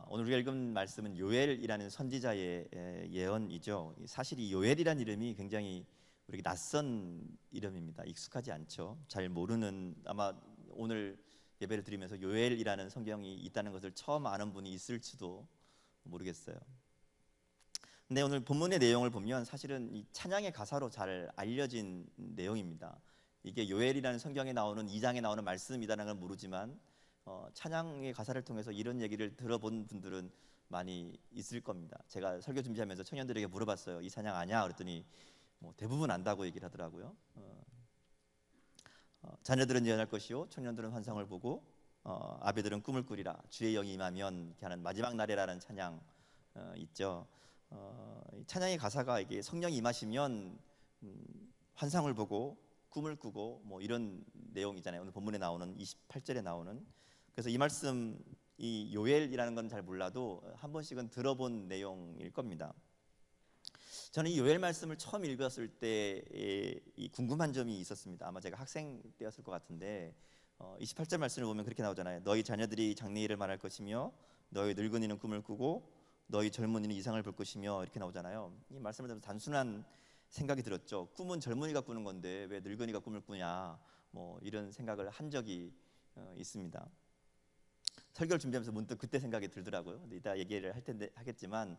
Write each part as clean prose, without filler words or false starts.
오늘 우리가 읽은 말씀은 요엘이라는 선지자의 예언이죠. 사실 이 요엘이라는 이름이 굉장히 우리에게 낯선 이름입니다. 익숙하지 않죠. 잘 모르는, 아마 오늘 예배를 드리면서 요엘이라는 성경이 있다는 것을 처음 아는 분이 있을지도 모르겠어요. 근데 오늘 본문의 내용을 보면 사실은 이 찬양의 가사로 잘 알려진 내용입니다. 이게 요엘이라는 성경에 나오는 2장에 나오는 말씀이라는 걸 모르지만 찬양의 가사를 통해서 이런 얘기를 들어본 분들은 많이 있을 겁니다. 제가 설교 준비하면서 청년들에게 물어봤어요. 이 찬양 아냐? 그랬더니 대부분 안다고 얘기를 하더라고요. 자녀들은 예언할 것이요 청년들은 환상을 보고 아비들은 꿈을 꾸리라. 주의 영이 임하면 이렇게 하는 마지막 날에라는 찬양 있죠. 찬양의 가사가 이게 성령이 임하시면 환상을 보고 꿈을 꾸고 이런 내용이잖아요. 오늘 본문에 나오는 28절에 나오는. 그래서 이 말씀, 이 요엘이라는 건 잘 몰라도 한 번씩은 들어본 내용일 겁니다. 저는 이 요엘 말씀을 처음 읽었을 때 이 궁금한 점이 있었습니다. 아마 제가 학생 때였을 것 같은데 28절 말씀을 보면 그렇게 나오잖아요. 너희 자녀들이 장래일을 말할 것이며 너희 늙은이는 꿈을 꾸고 너희 젊은이는 이상을 볼 것이며 이렇게 나오잖아요. 이 말씀을 들으면서 단순한 생각이 들었죠. 꿈은 젊은이가 꾸는 건데 왜 늙은이가 꿈을 꾸냐, 이런 생각을 한 적이 있습니다. 설교를 준비하면서 문득 그때 생각이 들더라고요. 근데 이따 얘기를 하겠지만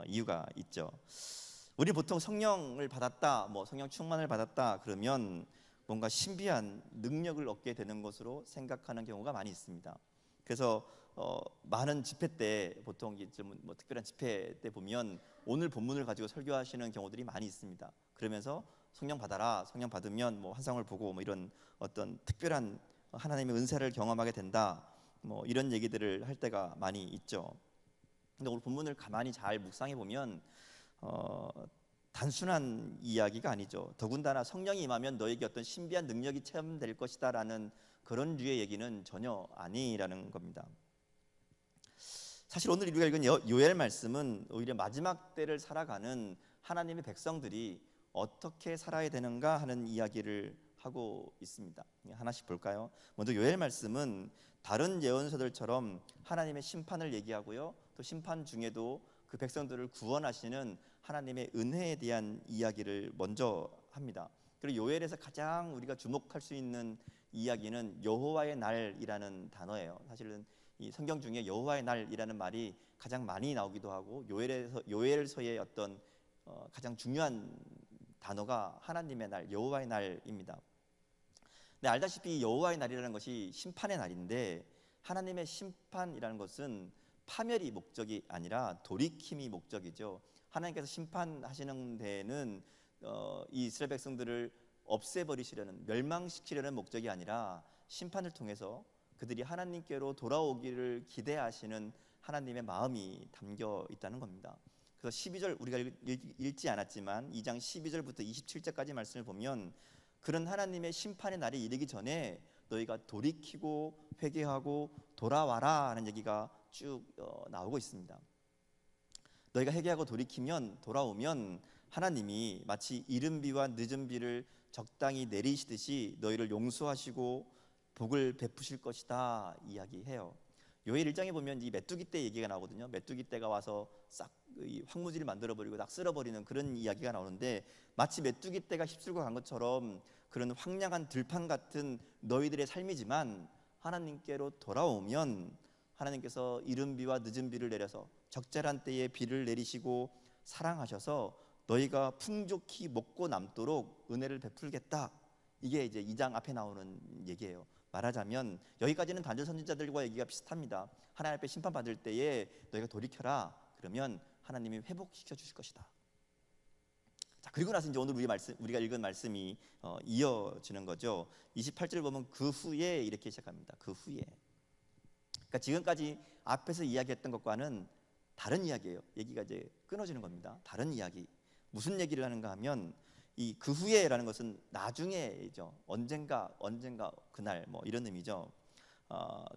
이유가 있죠. 우리 보통 성령을 받았다, 성령 충만을 받았다 그러면 뭔가 신비한 능력을 얻게 되는 것으로 생각하는 경우가 많이 있습니다. 그래서 많은 집회 때 보통 좀 특별한 집회 때 보면 오늘 본문을 가지고 설교하시는 경우들이 많이 있습니다. 그러면서 성령 받아라, 성령 받으면 환상을 보고 이런 어떤 특별한 하나님의 은사를 경험하게 된다, 이런 얘기들을 할 때가 많이 있죠. 근데 오늘 본문을 가만히 잘 묵상해 보면 단순한 이야기가 아니죠. 더군다나 성령이 임하면 너에게 어떤 신비한 능력이 체험될 것이다라는 그런 류의 얘기는 전혀 아니라는 겁니다. 사실 오늘 우리가 읽은 요엘 말씀은 오히려 마지막 때를 살아가는 하나님의 백성들이 어떻게 살아야 되는가 하는 이야기를 하고 있습니다. 하나씩 볼까요? 먼저 요엘 말씀은 다른 예언서들처럼 하나님의 심판을 얘기하고요, 또 심판 중에도 그 백성들을 구원하시는 하나님의 은혜에 대한 이야기를 먼저 합니다. 그리고 요엘에서 가장 우리가 주목할 수 있는 이야기는 여호와의 날이라는 단어예요. 사실은 이 성경 중에 여호와의 날이라는 말이 가장 많이 나오기도 하고 요엘서의 어떤 가장 중요한 단어가 하나님의 날, 여호와의 날입니다. 근데 알다시피 여호와의 날이라는 것이 심판의 날인데 하나님의 심판이라는 것은 파멸이 목적이 아니라 돌이킴이 목적이죠. 하나님께서 심판하시는 데는 이 이스라엘 백성들을 없애버리시려는, 멸망시키려는 목적이 아니라 심판을 통해서 그들이 하나님께로 돌아오기를 기대하시는 하나님의 마음이 담겨 있다는 겁니다. 그래서 12절 우리가 읽지 않았지만 2장 12절부터 27절까지 말씀을 보면 그런 하나님의 심판의 날이 이르기 전에 너희가 돌이키고 회개하고 돌아와라 하는 얘기가 쭉 나오고 있습니다. 너희가 회개하고 돌이키면, 돌아오면 하나님이 마치 이른 비와 늦은 비를 적당히 내리시듯이 너희를 용서하시고 복을 베푸실 것이다 이야기해요. 요엘 1장에 보면 이 메뚜기 떼 얘기가 나오거든요. 메뚜기 떼가 와서 싹 황무지를 만들어버리고 딱 쓸어버리는 그런 이야기가 나오는데 마치 메뚜기 떼가 휩쓸고 간 것처럼 그런 황량한 들판 같은 너희들의 삶이지만 하나님께로 돌아오면 하나님께서 이른 비와 늦은 비를 내려서 적절한 때에 비를 내리시고 사랑하셔서 너희가 풍족히 먹고 남도록 은혜를 베풀겠다. 이게 이제 2장 앞에 나오는 얘기예요. 말하자면 여기까지는 단전 선지자들과 얘기가 비슷합니다. 하나님 앞에 심판받을 때에 너희가 돌이켜라. 그러면 하나님이 회복시켜 주실 것이다. 자, 그리고 나서 이제 오늘 우리가 읽은 말씀이 이어지는 거죠. 28절을 보면 그 후에 이렇게 시작합니다. 그 후에. 그러니까 지금까지 앞에서 이야기했던 것과는 다른 이야기예요. 얘기가 이제 끊어지는 겁니다. 다른 이야기. 무슨 얘기를 하는가 하면 이 그 후에라는 것은 나중에죠. 언젠가 그날 이런 의미죠.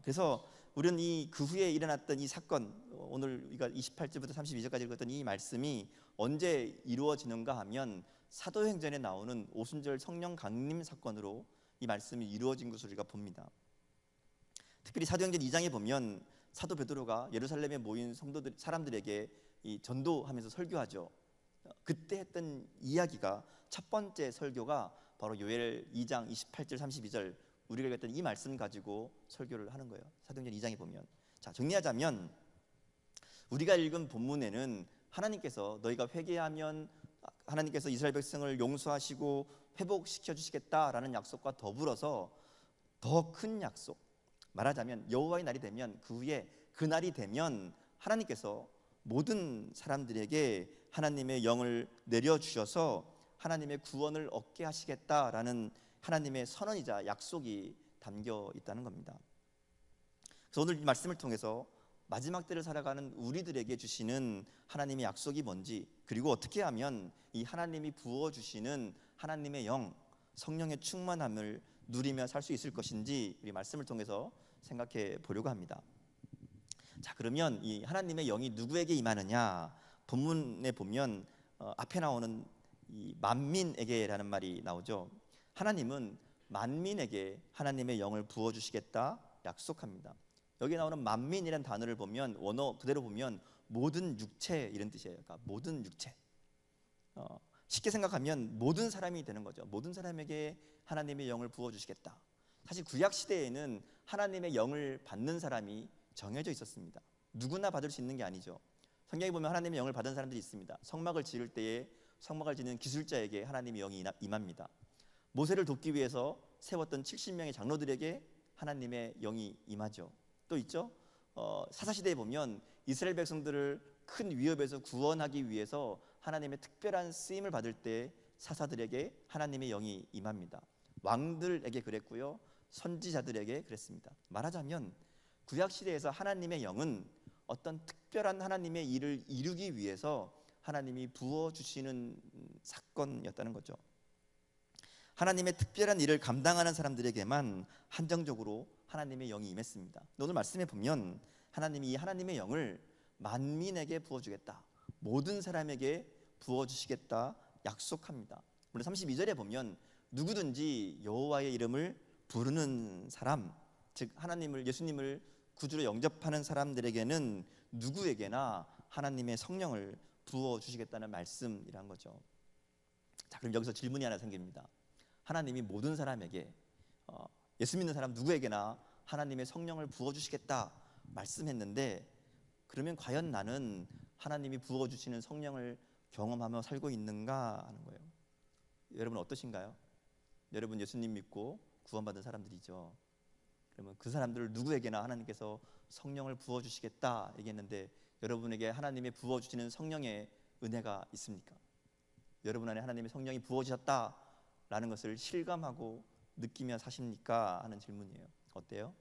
그래서 우리는 이 그 후에 일어났던 이 사건, 오늘 우리가 28절부터 32절까지 읽었던 이 말씀이 언제 이루어지는가 하면 사도행전에 나오는 오순절 성령 강림 사건으로 이 말씀이 이루어진 것을 우리가 봅니다. 특별히 사도행전 2장에 보면 사도 베드로가 예루살렘에 모인 성도들 사람들에게 이 전도하면서 설교하죠. 그때 했던 이야기가 첫 번째 설교가 바로 요엘 2장 28절 32절 우리가 읽었던 이 말씀 가지고 설교를 하는 거예요. 사도행전 2장에 보면. 자, 정리하자면 우리가 읽은 본문에는 하나님께서 너희가 회개하면 하나님께서 이스라엘 백성을 용서하시고 회복시켜 주시겠다라는 약속과 더불어서 더 큰 약속, 말하자면 여호와의 날이 되면 그 후에 그 날이 되면 하나님께서 모든 사람들에게 하나님의 영을 내려주셔서 하나님의 구원을 얻게 하시겠다라는 하나님의 선언이자 약속이 담겨 있다는 겁니다. 그래서 오늘 이 말씀을 통해서 마지막 때를 살아가는 우리들에게 주시는 하나님의 약속이 뭔지, 그리고 어떻게 하면 이 하나님이 부어주시는 하나님의 영, 성령의 충만함을 누리며 살 수 있을 것인지 우리 말씀을 통해서 생각해 보려고 합니다. 자, 그러면 이 하나님의 영이 누구에게 임하느냐? 본문에 보면 앞에 나오는 이 만민에게라는 말이 나오죠. 하나님은 만민에게 하나님의 영을 부어주시겠다 약속합니다. 여기 나오는 만민이라는 단어를 보면 원어 그대로 보면 모든 육체 이런 뜻이에요. 그러니까 모든 육체. 쉽게 생각하면 모든 사람이 되는 거죠. 모든 사람에게 하나님의 영을 부어주시겠다. 사실 구약 시대에는 하나님의 영을 받는 사람이 정해져 있었습니다. 누구나 받을 수 있는 게 아니죠. 성경에 보면 하나님의 영을 받은 사람들이 있습니다. 성막을 지을 때에 성막을 짓는 기술자에게 하나님의 영이 임합니다. 모세를 돕기 위해서 세웠던 70명의 장로들에게 하나님의 영이 임하죠. 또 있죠. 사사시대에 보면 이스라엘 백성들을 큰 위협에서 구원하기 위해서 하나님의 특별한 쓰임을 받을 때 사사들에게 하나님의 영이 임합니다. 왕들에게 그랬고요, 선지자들에게 그랬습니다. 말하자면 구약시대에서 하나님의 영은 어떤 특별한 하나님의 일을 이루기 위해서 하나님이 부어주시는 사건이었다는 거죠. 하나님의 특별한 일을 감당하는 사람들에게만 한정적으로 하나님의 영이 임했습니다. 오늘 말씀에 보면 하나님이 이 하나님의 영을 만민에게 부어주겠다, 모든 사람에게 부어주시겠다 약속합니다. 물론 32절에 보면 누구든지 여호와의 이름을 부르는 사람, 즉 하나님을, 예수님을 구주로 영접하는 사람들에게는 누구에게나 하나님의 성령을 부어주시겠다는 말씀이란 거죠. 자, 그럼 여기서 질문이 하나 생깁니다. 하나님이 모든 사람에게, 예수 믿는 사람 누구에게나 하나님의 성령을 부어주시겠다 말씀했는데, 그러면 과연 나는 하나님이 부어주시는 성령을 경험하며 살고 있는가 하는 거예요. 여러분 어떠신가요? 여러분 예수님 믿고 구원받은 사람들이죠. 그러면 그 사람들을 누구에게나 하나님께서 성령을 부어주시겠다 얘기했는데, 여러분에게 하나님의 부어주시는 성령의 은혜가 있습니까? 여러분 안에 하나님의 성령이 부어주셨다라는 것을 실감하고 느끼며 사십니까? 하는 질문이에요. 어때요?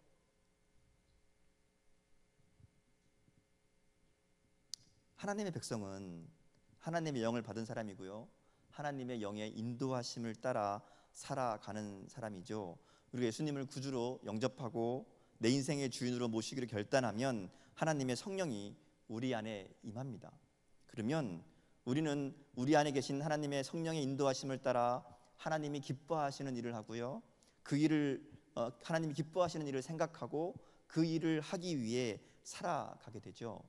하나님의 백성은 하나님의 영을 받은 사람이고요, 하나님의 영의 인도하심을 따라 살아가는 사람이죠. 우리가 예수님을 구주로 영접하고 내 인생의 주인으로 모시기로 결단하면 하나님의 성령이 우리 안에 임합니다. 그러면 우리는 우리 안에 계신 하나님의 성령의 인도하심을 따라 하나님이 기뻐하시는 일을 하고요, 그 일을 하나님이 기뻐하시는 일을 생각하고 그 일을 하기 위해 살아가게 되죠.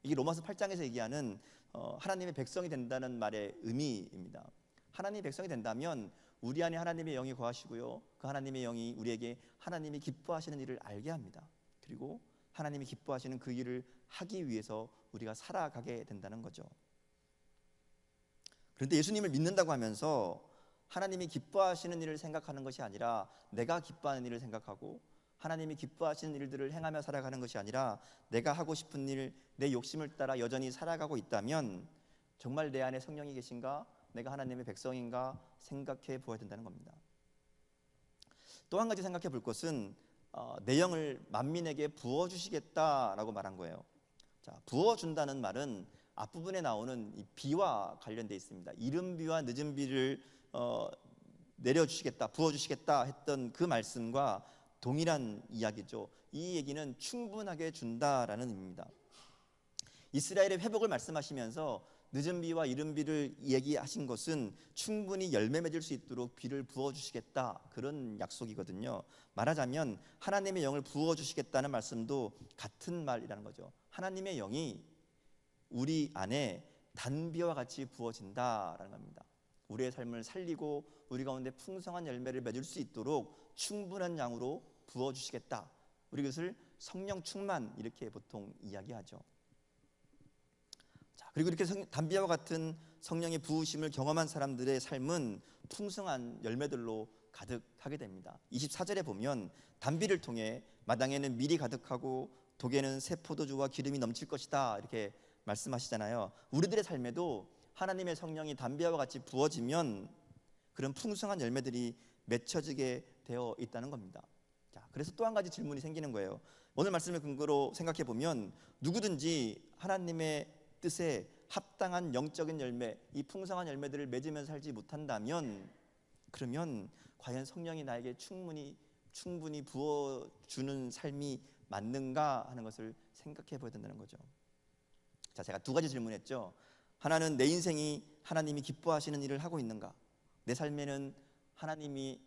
이게 로마서 8장에서 얘기하는 하나님의 백성이 된다는 말의 의미입니다. 하나님의 백성이 된다면 우리 안에 하나님의 영이 거하시고요, 그 하나님의 영이 우리에게 하나님이 기뻐하시는 일을 알게 합니다. 그리고 하나님이 기뻐하시는 그 일을 하기 위해서 우리가 살아가게 된다는 거죠. 그런데 예수님을 믿는다고 하면서 하나님이 기뻐하시는 일을 생각하는 것이 아니라 내가 기뻐하는 일을 생각하고, 하나님이 기뻐하시는 일들을 행하며 살아가는 것이 아니라 내가 하고 싶은 일, 내 욕심을 따라 여전히 살아가고 있다면 정말 내 안에 성령이 계신가, 내가 하나님의 백성인가 생각해 보아야 된다는 겁니다. 또 한 가지 생각해 볼 것은 내 영을 만민에게 부어주시겠다라고 말한 거예요. 자, 부어준다는 말은 앞부분에 나오는 이 비와 관련되어 있습니다. 이른 비와 늦은 비를 내려주시겠다, 부어주시겠다 했던 그 말씀과 동일한 이야기죠. 이 얘기는 충분하게 준다라는 의미입니다. 이스라엘의 회복을 말씀하시면서 늦은 비와 이른 비를 얘기하신 것은 충분히 열매 맺을 수 있도록 비를 부어주시겠다, 그런 약속이거든요. 말하자면 하나님의 영을 부어주시겠다는 말씀도 같은 말이라는 거죠. 하나님의 영이 우리 안에 단비와 같이 부어진다라는 겁니다. 우리의 삶을 살리고 우리 가운데 풍성한 열매를 맺을 수 있도록 충분한 양으로 부어주시겠다. 우리 그것을 성령 충만 이렇게 보통 이야기하죠. 자, 그리고 이렇게 단비와 같은 성령의 부으심을 경험한 사람들의 삶은 풍성한 열매들로 가득하게 됩니다. 24절에 보면 단비를 통해 마당에는 밀이 가득하고 독에는 새 포도주와 기름이 넘칠 것이다, 이렇게 말씀하시잖아요. 우리들의 삶에도 하나님의 성령이 단비와 같이 부어지면 그런 풍성한 열매들이 맺혀지게 되어 있다는 겁니다. 자, 그래서 또 한 가지 질문이 생기는 거예요. 오늘 말씀을 근거로 생각해 보면 누구든지 하나님의 뜻에 합당한 영적인 열매, 이 풍성한 열매들을 맺으면서 살지 못한다면, 그러면 과연 성령이 나에게 충분히 부어주는 삶이 맞는가 하는 것을 생각해 보야 된다는 거죠. 자, 제가 두 가지 질문했죠. 하나는 내 인생이 하나님이 기뻐하시는 일을 하고 있는가? 내 삶에는 하나님이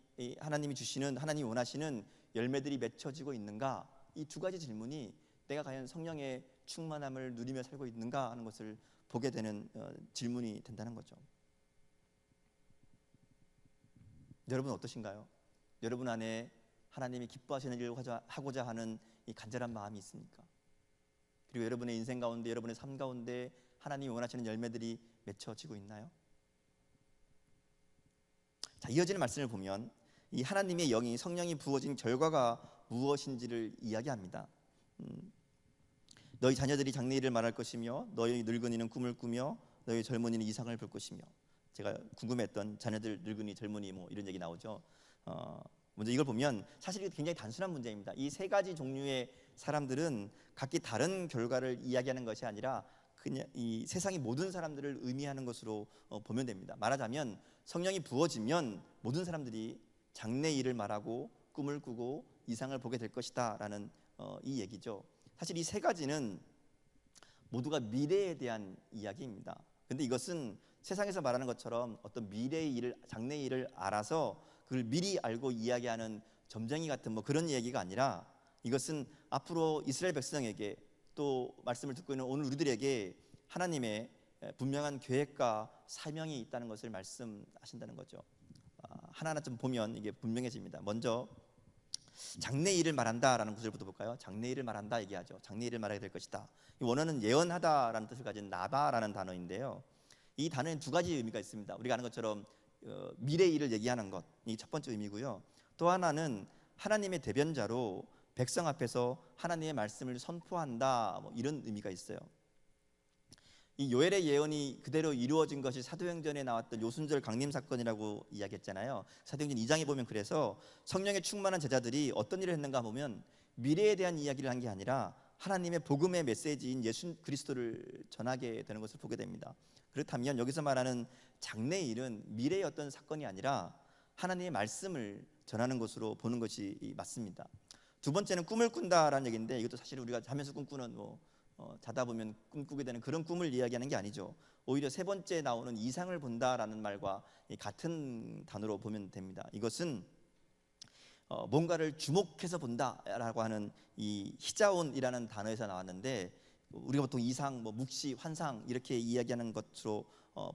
주시는, 하나님이 원하시는 열매들이 맺혀지고 있는가? 이 두 가지 질문이 내가 과연 성령의 충만함을 누리며 살고 있는가 하는 것을 보게 되는 질문이 된다는 거죠. 여러분 어떠신가요? 여러분 안에 하나님이 기뻐하시는 일을 하고자 하는 이 간절한 마음이 있습니까? 그리고 여러분의 인생 가운데, 여러분의 삶 가운데 하나님이 원하시는 열매들이 맺혀지고 있나요? 자, 이어지는 말씀을 보면 이 하나님의 영이, 성령이 부어진 결과가 무엇인지를 이야기합니다. 너희 자녀들이 장래일을 말할 것이며 너희 늙은이는 꿈을 꾸며 너희 젊은이는 이상을 볼 것이며. 제가 궁금했던 자녀들, 늙은이, 젊은이 뭐 이런 얘기 나오죠. 먼저 이걸 보면 사실 굉장히 단순한 문제입니다. 이 세 가지 종류의 사람들은 각기 다른 결과를 이야기하는 것이 아니라 그냥 이 세상의 모든 사람들을 의미하는 것으로 보면 됩니다. 말하자면 성령이 부어지면 모든 사람들이 장래일을 말하고 꿈을 꾸고 이상을 보게 될 것이다 라는 이 얘기죠. 사실 이 세 가지는 모두가 미래에 대한 이야기입니다. 근데 이것은 세상에서 말하는 것처럼 어떤 미래의 일을, 장래의 일을 알아서 그걸 미리 알고 이야기하는 점쟁이 같은 뭐 그런 얘기가 아니라, 이것은 앞으로 이스라엘 백성에게, 또 말씀을 듣고 있는 오늘 우리들에게 하나님의 분명한 계획과 사명이 있다는 것을 말씀하신다는 거죠. 하나하나 좀 보면 이게 분명해집니다. 먼저 장래일을 말한다라는 구절부터 볼까요? 장래일을 말한다 얘기하죠. 장래일을 말하게 될 것이다. 이 원어는 예언하다라는 뜻을 가진 나바라는 단어인데요. 이 단어에는 두 가지 의미가 있습니다. 우리가 아는 것처럼 미래의 일을 얘기하는 것, 이 첫 번째 의미고요. 또 하나는 하나님의 대변자로 백성 앞에서 하나님의 말씀을 선포한다, 뭐 이런 의미가 있어요. 이 요엘의 예언이 그대로 이루어진 것이 사도행전에 나왔던 요순절 강림 사건이라고 이야기했잖아요. 사도행전 2장에 보면 그래서 성령에 충만한 제자들이 어떤 일을 했는가 보면 미래에 대한 이야기를 한 게 아니라 하나님의 복음의 메시지인 예수 그리스도를 전하게 되는 것을 보게 됩니다. 그렇다면 여기서 말하는 장래일은 미래의 어떤 사건이 아니라 하나님의 말씀을 전하는 것으로 보는 것이 맞습니다. 두 번째는 꿈을 꾼다라는 얘기인데, 이것도 사실 우리가 자면서 꿈꾸는 자다 보면 꿈꾸게 되는 그런 꿈을 이야기하는 게 아니죠. 오히려 세 번째 나오는 이상을 본다라는 말과 같은 단어로 보면 됩니다. 이것은 뭔가를 주목해서 본다라고 하는 이 히자온이라는 단어에서 나왔는데, 우리가 보통 이상, 묵시, 환상 이렇게 이야기하는 것으로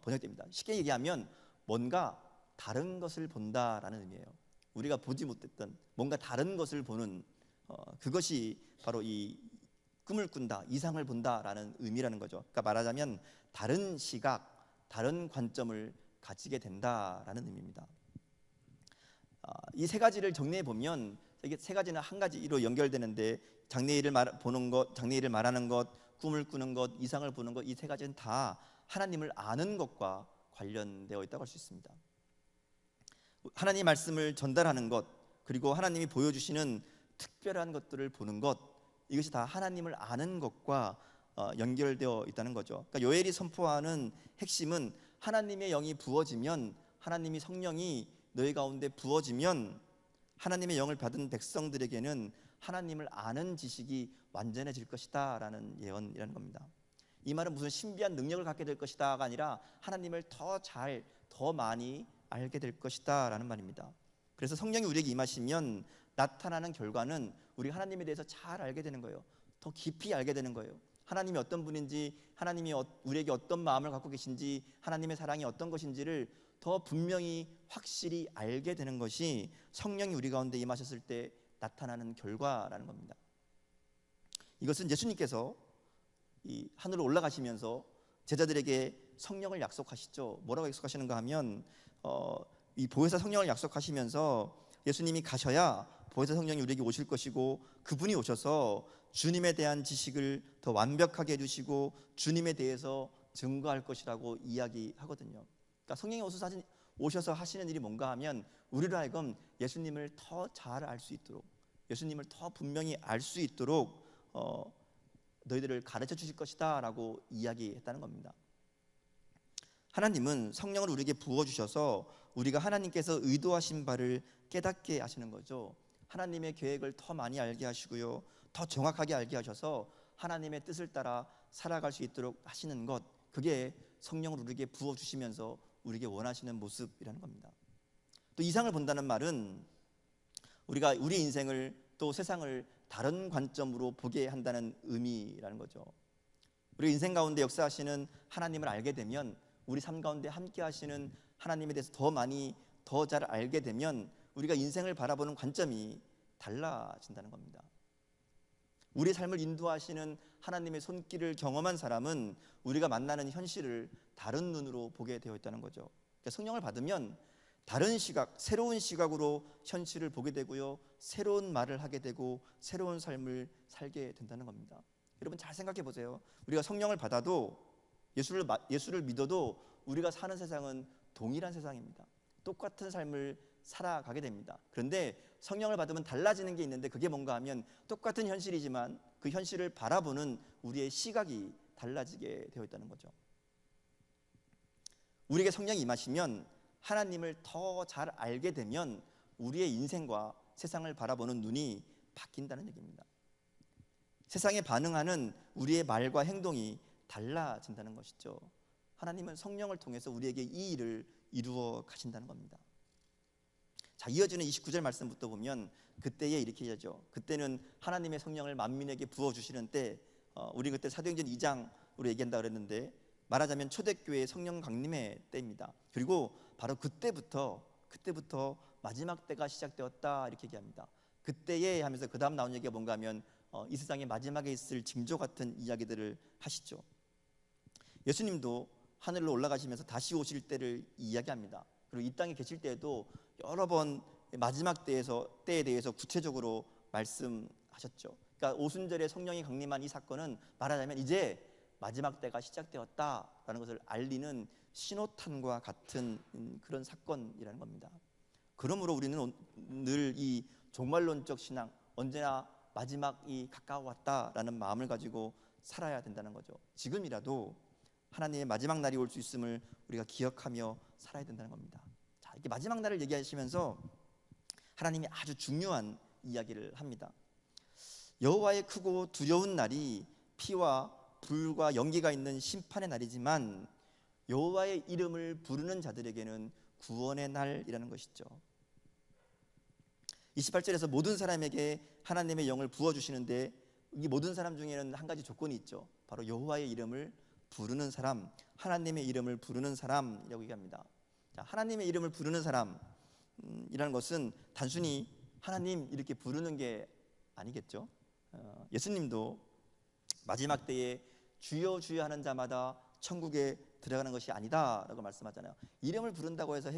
번역됩니다. 쉽게 얘기하면 뭔가 다른 것을 본다라는 의미예요. 우리가 보지 못했던 뭔가 다른 것을 보는 그것이 바로 이 꿈을 꾼다, 이상을 본다라는 의미라는 거죠. 그러니까 말하자면 다른 시각, 다른 관점을 가지게 된다라는 의미입니다. 이 세 가지를 정리해 보면 이게 세 가지는 한 가지로 연결되는데, 장래일을 보는 것, 장래일을 말하는 것, 꿈을 꾸는 것, 이상을 보는 것, 이 세 가지는 다 하나님을 아는 것과 관련되어 있다고 할 수 있습니다. 하나님의 말씀을 전달하는 것, 그리고 하나님이 보여주시는 특별한 것들을 보는 것, 이것이 다 하나님을 아는 것과 연결되어 있다는 거죠. 그러니까 요엘이 선포하는 핵심은 하나님의 영이 부어지면, 하나님이 성령이 너희 가운데 부어지면 하나님의 영을 받은 백성들에게는 하나님을 아는 지식이 완전해질 것이다 라는 예언이라는 겁니다. 이 말은 무슨 신비한 능력을 갖게 될 것이다가 아니라 하나님을 더 잘, 더 많이 알게 될 것이다 라는 말입니다. 그래서 성령이 우리에게 임하시면 나타나는 결과는 우리 하나님에 대해서 잘 알게 되는 거예요. 더 깊이 알게 되는 거예요. 하나님이 어떤 분인지, 하나님이 우리에게 어떤 마음을 갖고 계신지, 하나님의 사랑이 어떤 것인지를 더 분명히 확실히 알게 되는 것이 성령이 우리 가운데 임하셨을 때 나타나는 결과라는 겁니다. 이것은 예수님께서 이 하늘로 올라가시면서 제자들에게 성령을 약속하시죠. 뭐라고 약속하시는가 하면 이 보혜사 성령을 약속하시면서 예수님이 가셔야 보혜사 성령이 우리에게 오실 것이고 그분이 오셔서 주님에 대한 지식을 더 완벽하게 해주시고 주님에 대해서 증거할 것이라고 이야기하거든요. 그러니까 성령이 오셔서 하시는 일이 뭔가 하면 우리로 하여금 예수님을 더 잘 알 수 있도록, 예수님을 더 분명히 알 수 있도록 너희들을 가르쳐 주실 것이다 라고 이야기했다는 겁니다. 하나님은 성령을 우리에게 부어주셔서 우리가 하나님께서 의도하신 바를 깨닫게 하시는 거죠. 하나님의 계획을 더 많이 알게 하시고요, 더 정확하게 알게 하셔서 하나님의 뜻을 따라 살아갈 수 있도록 하시는 것, 그게 성령을 우리에게 부어주시면서 우리에게 원하시는 모습이라는 겁니다. 또 이상을 본다는 말은 우리가 우리 인생을 또 세상을 다른 관점으로 보게 한다는 의미라는 거죠. 우리 인생 가운데 역사하시는 하나님을 알게 되면, 우리 삶 가운데 함께 하시는 하나님에 대해서 더 많이 더 잘 알게 되면 우리가 인생을 바라보는 관점이 달라진다는 겁니다. 우리 삶을 인도하시는 하나님의 손길을 경험한 사람은 우리가 만나는 현실을 다른 눈으로 보게 되어 있다는 거죠. 그러니까 성령을 받으면 다른 시각, 새로운 시각으로 현실을 보게 되고요, 새로운 말을 하게 되고 새로운 삶을 살게 된다는 겁니다. 여러분 잘 생각해 보세요. 우리가 성령을 받아도 예수를 믿어도 우리가 사는 세상은 동일한 세상입니다. 똑같은 삶을 살아가게 됩니다. 그런데 성령을 받으면 달라지는 게 있는데, 그게 뭔가 하면 똑같은 현실이지만 그 현실을 바라보는 우리의 시각이 달라지게 되어 있다는 거죠. 우리에게 성령이 임하시면, 하나님을 더 잘 알게 되면 우리의 인생과 세상을 바라보는 눈이 바뀐다는 얘기입니다. 세상에 반응하는 우리의 말과 행동이 달라진다는 것이죠. 하나님은 성령을 통해서 우리에게 이 일을 이루어 가신다는 겁니다. 자, 이어지는 29절 말씀부터 보면 그때에 이렇게 하죠. 그때는 하나님의 성령을 만민에게 부어주시는 때, 우리 그때 사도행전 2장으로 얘기한다고 그랬는데, 말하자면 초대교회의 성령 강림의 때입니다. 그리고 바로 그때부터 마지막 때가 시작되었다 이렇게 얘기합니다. 그때에 하면서 그 다음 나온 얘기가 뭔가 하면 이 세상의 마지막에 있을 징조 같은 이야기들을 하시죠. 예수님도 하늘로 올라가시면서 다시 오실 때를 이야기합니다. 그리고 이 땅에 계실 때에도 여러 번 마지막 때에 대해서 구체적으로 말씀하셨죠. 그러니까 오순절에 성령이 강림한 이 사건은 말하자면 이제 마지막 때가 시작되었다라는 것을 알리는 신호탄과 같은 그런 사건이라는 겁니다. 그러므로 우리는 늘 이 종말론적 신앙, 언제나 마지막이 가까워왔다라는 마음을 가지고 살아야 된다는 거죠. 지금이라도 하나님의 마지막 날이 올 수 있음을 우리가 기억하며 살아야 된다는 겁니다. 자, 이렇게 마지막 날을 얘기하시면서 하나님이 아주 중요한 이야기를 합니다. 여호와의 크고 두려운 날이 피와 불과 연기가 있는 심판의 날이지만 여호와의 이름을 부르는 자들에게는 구원의 날이라는 것이죠. 28절에서 모든 사람에게 하나님의 영을 부어주시는데, 이 모든 사람 중에는 한 가지 조건이 있죠. 바로 여호와의 이름을 부르는 사람, 하나님의 이름을 부르는 사람이라고 얘기합니다. 자, 하나님의 이름을 부르는 사람이라는 것은 단순히 하나님 이렇게 부르는 게 아니겠죠. 예수님도 마지막 때에 주여 주여 하는 자마다 천국에 들어가는 것이 아니다라고 말씀하잖아요. 이름을 부른다고 해서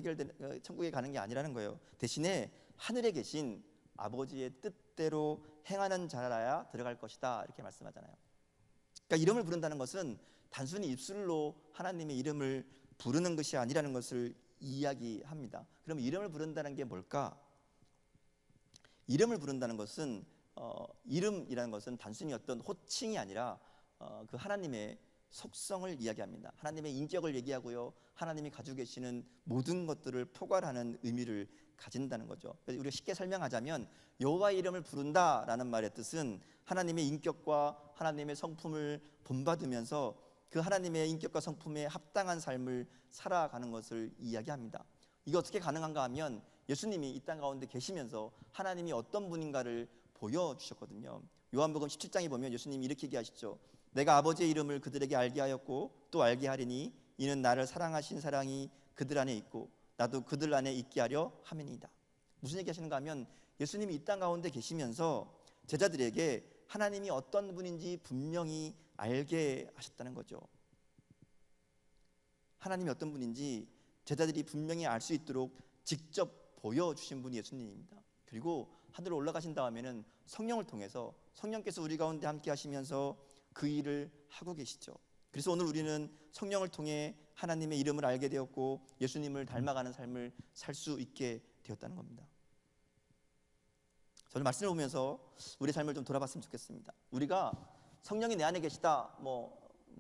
천국에 가는 게 아니라는 거예요. 대신에 하늘에 계신 아버지의 뜻대로 행하는 자라야 들어갈 것이다 이렇게 말씀하잖아요. 그러니까 이름을 부른다는 것은 단순히 입술로 하나님의 이름을 부르는 것이 아니라는 것을 이야기합니다. 그럼 이름을 부른다는 게 뭘까? 이름을 부른다는 것은 이름이라는 것은 단순히 어떤 호칭이 아니라 그 하나님의 속성을 이야기합니다. 하나님의 인격을 얘기하고요, 하나님이 가지고 계시는 모든 것들을 포괄하는 의미를 가진다는 거죠. 그래서 우리가 쉽게 설명하자면 여호와의 이름을 부른다라는 말의 뜻은 하나님의 인격과 하나님의 성품을 본받으면서 그 하나님의 인격과 성품에 합당한 삶을 살아가는 것을 이야기합니다. 이게 어떻게 가능한가 하면 예수님이 이 땅 가운데 계시면서 하나님이 어떤 분인가를 보여주셨거든요. 요한복음 17장에 보면 예수님이 이렇게 얘기하시죠. 내가 아버지의 이름을 그들에게 알게 하였고 또 알게 하리니 이는 나를 사랑하신 사랑이 그들 안에 있고 나도 그들 안에 있게 하려 함이니이다. 무슨 얘기하시는가 하면 예수님이 이 땅 가운데 계시면서 제자들에게 하나님이 어떤 분인지 분명히 알게 하셨다는 거죠. 하나님이 어떤 분인지 제자들이 분명히 알 수 있도록 직접 보여주신 분이 예수님입니다. 그리고 하늘로 올라가신 다음에는 성령을 통해서 성령께서 우리 가운데 함께 하시면서 그 일을 하고 계시죠. 그래서 오늘 우리는 성령을 통해 하나님의 이름을 알게 되었고 예수님을 닮아가는 삶을 살 수 있게 되었다는 겁니다. 저는 말씀을 보면서 우리 삶을 좀 돌아봤으면 좋겠습니다. 우리가 성령이 내 안에 계시다,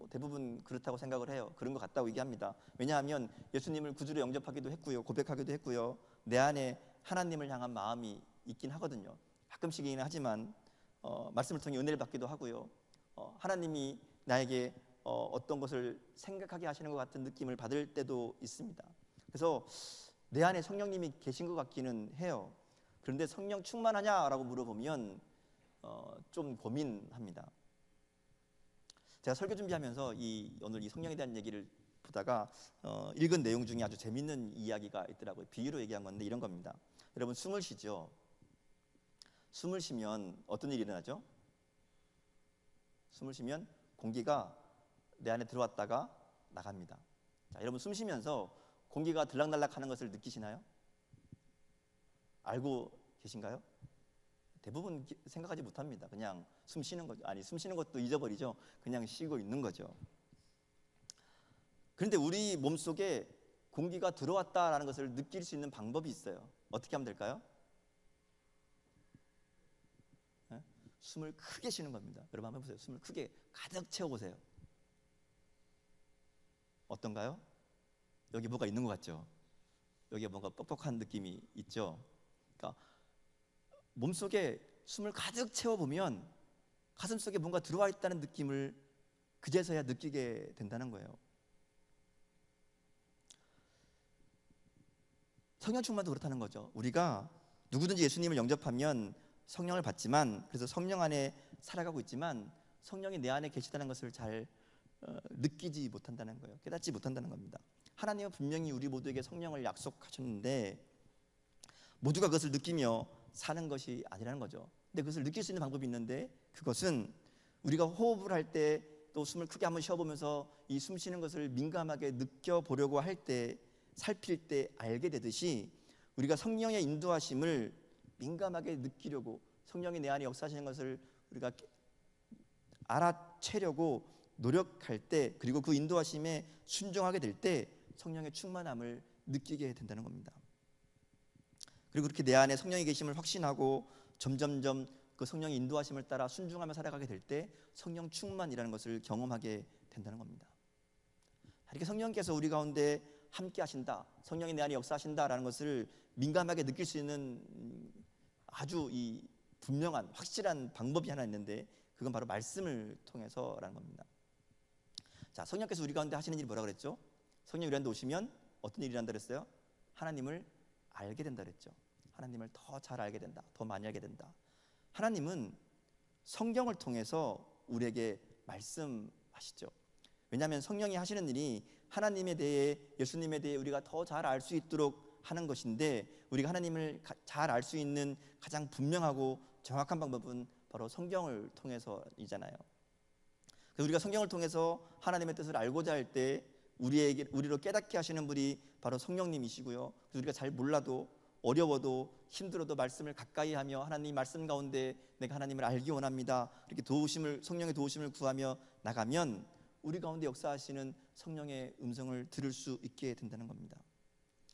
대부분 그렇다고 생각을 해요. 그런 것 같다고 얘기합니다. 왜냐하면 예수님을 구주로 영접하기도 했고요, 고백하기도 했고요. 내 안에 하나님을 향한 마음이 있긴 하거든요. 가끔씩이긴 하지만 말씀을 통해 은혜를 받기도 하고요. 하나님이 나에게 어떤 것을 생각하게 하시는 것 같은 느낌을 받을 때도 있습니다. 그래서 내 안에 성령님이 계신 것 같기는 해요. 그런데 성령 충만하냐라고 물어보면 좀 고민합니다. 제가 설교 준비하면서 오늘 이 성령에 대한 얘기를 보다가 읽은 내용 중에 아주 재밌는 이야기가 있더라고요. 비유로 얘기한 건데 이런 겁니다. 여러분 숨을 쉬죠. 숨을 쉬면 어떤 일이 일어나죠? 숨을 쉬면 공기가 내 안에 들어왔다가 나갑니다. 자, 여러분 숨 쉬면서 공기가 들락날락 하는 것을 느끼시나요? 알고 계신가요? 대부분 생각하지 못합니다. 그냥 숨 쉬는 거죠. 아니, 숨 쉬는 것도 잊어버리죠. 그냥 쉬고 있는 거죠. 그런데 우리 몸속에 공기가 들어왔다라는 것을 느낄 수 있는 방법이 있어요. 어떻게 하면 될까요? 네? 숨을 크게 쉬는 겁니다. 여러분 한번 해보세요. 숨을 크게 가득 채워보세요. 어떤가요? 여기 뭐가 있는 것 같죠? 여기에 뭔가 뻑뻑한 느낌이 있죠? 그러니까 몸속에 숨을 가득 채워보면 가슴속에 뭔가 들어와 있다는 느낌을 그제서야 느끼게 된다는 거예요. 성령 충만도 그렇다는 거죠. 우리가 누구든지 예수님을 영접하면 성령을 받지만, 그래서 성령 안에 살아가고 있지만 성령이 내 안에 계시다는 것을 잘 느끼지 못한다는 거예요. 깨닫지 못한다는 겁니다. 하나님은 분명히 우리 모두에게 성령을 약속하셨는데 모두가 그것을 느끼며 사는 것이 아니라는 거죠. 근데 그것을 느낄 수 있는 방법이 있는데 그것은 우리가 호흡을 할 때 또 숨을 크게 한번 쉬어보면서 이 숨 쉬는 것을 민감하게 느껴보려고 할 때, 살필 때 알게 되듯이 우리가 성령의 인도하심을 민감하게 느끼려고, 성령이 내 안에 역사하시는 것을 우리가 알아채려고 노력할 때, 그리고 그 인도하심에 순종하게 될 때 성령의 충만함을 느끼게 된다는 겁니다. 그리고 그렇게 내 안에 성령이 계심을 확신하고 점점점 그 성령의 인도하심을 따라 순종하며 살아가게 될 때 성령 충만이라는 것을 경험하게 된다는 겁니다. 이렇게 성령께서 우리 가운데 함께 하신다, 성령이 내 안에 역사하신다라는 것을 민감하게 느낄 수 있는 아주 이 분명한 확실한 방법이 하나 있는데 그건 바로 말씀을 통해서라는 겁니다. 자, 성령께서 우리 가운데 하시는 일이 뭐라 그랬죠? 성령이 우리 가운데 오시면 어떤 일이 일어난다 그랬어요? 하나님을 알게 된다 그랬죠. 하나님을 더 잘 알게 된다, 더 많이 알게 된다. 하나님은 성경을 통해서 우리에게 말씀하시죠. 왜냐하면 성령이 하시는 일이 하나님에 대해, 예수님에 대해 우리가 더 잘 알 수 있도록 하는 것인데, 우리가 하나님을 잘 알 수 있는 가장 분명하고 정확한 방법은 바로 성경을 통해서이잖아요. 그래서 우리가 성경을 통해서 하나님의 뜻을 알고자 할 때 우리로 깨닫게 하시는 분이 바로 성령님이시고요. 그래서 우리가 잘 몰라도, 어려워도, 힘들어도 말씀을 가까이 하며 하나님 말씀 가운데 내가 하나님을 알기 원합니다, 이렇게 성령의 도우심을 구하며 나가면 우리 가운데 역사하시는 성령의 음성을 들을 수 있게 된다는 겁니다.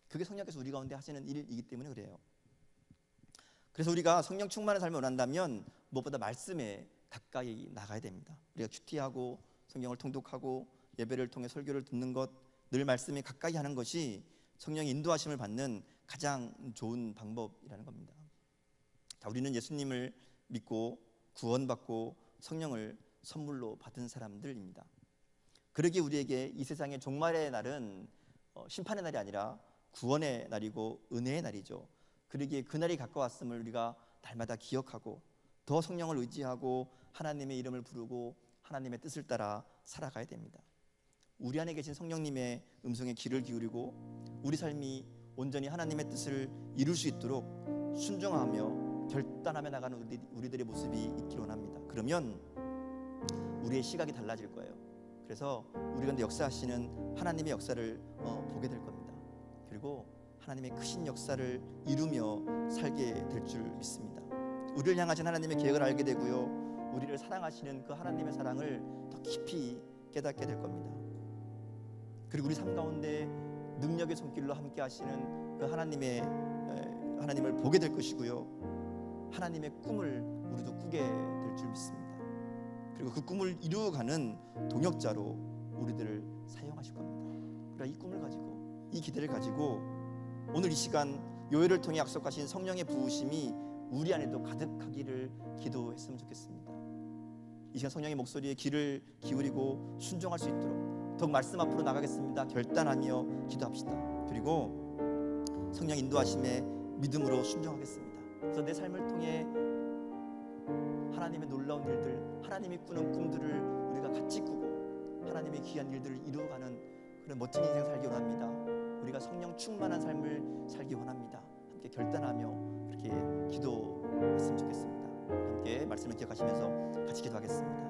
그게 성령께서 우리 가운데 하시는 일이기 때문에 그래요. 그래서 우리가 성령 충만한 삶을 원한다면 무엇보다 말씀에 가까이 나가야 됩니다. 우리가 큐티하고 성경을 통독하고 예배를 통해 설교를 듣는 것, 늘 말씀에 가까이 하는 것이 성령의 인도하심을 받는 가장 좋은 방법이라는 겁니다. 자, 우리는 예수님을 믿고 구원받고 성령을 선물로 받은 사람들입니다. 그러기에 우리에게 이 세상의 종말의 날은 심판의 날이 아니라 구원의 날이고 은혜의 날이죠. 그러기에 그날이 가까웠음을 우리가 날마다 기억하고 더 성령을 의지하고 하나님의 이름을 부르고 하나님의 뜻을 따라 살아가야 됩니다. 우리 안에 계신 성령님의 음성에 귀를 기울이고 우리 삶이 온전히 하나님의 뜻을 이룰 수 있도록 순종하며 결단하며 나가는 우리들의 모습이 있기를 원합니다. 그러면 우리의 시각이 달라질 거예요. 그래서 우리 가운데 역사하시는 하나님의 역사를 보게 될 겁니다. 그리고 하나님의 크신 역사를 이루며 살게 될 줄 믿습니다. 우리를 향하신 하나님의 계획을 알게 되고요, 우리를 사랑하시는 그 하나님의 사랑을 더 깊이 깨닫게 될 겁니다. 그리고 우리 삶 가운데 능력의 손길로 함께 하시는 그 하나님을 보게 될 것이고요, 하나님의 꿈을 우리도 꾸게 될 줄 믿습니다. 그리고 그 꿈을 이루어가는 동역자로 우리들을 사용하실 겁니다. 그러나 이 꿈을 가지고, 이 기대를 가지고 오늘 이 시간 요일을 통해 약속하신 성령의 부으심이 우리 안에도 가득하기를 기도했으면 좋겠습니다. 이 시간 성령의 목소리에 귀를 기울이고 순종할 수 있도록 더욱 말씀 앞으로 나가겠습니다. 결단하며 기도합시다. 그리고 성령 인도하심에 믿음으로 순종하겠습니다. 그래서 내 삶을 통해 하나님의 놀라운 일들, 하나님이 꾸는 꿈들을 우리가 같이 꾸고 하나님의 귀한 일들을 이루어가는 그런 멋진 인생 살기 원합니다. 우리가 성령 충만한 삶을 살기 원합니다. 함께 결단하며 그렇게 기도했으면 좋겠습니다. 함께 말씀을 기억하시면서 같이 기도하겠습니다.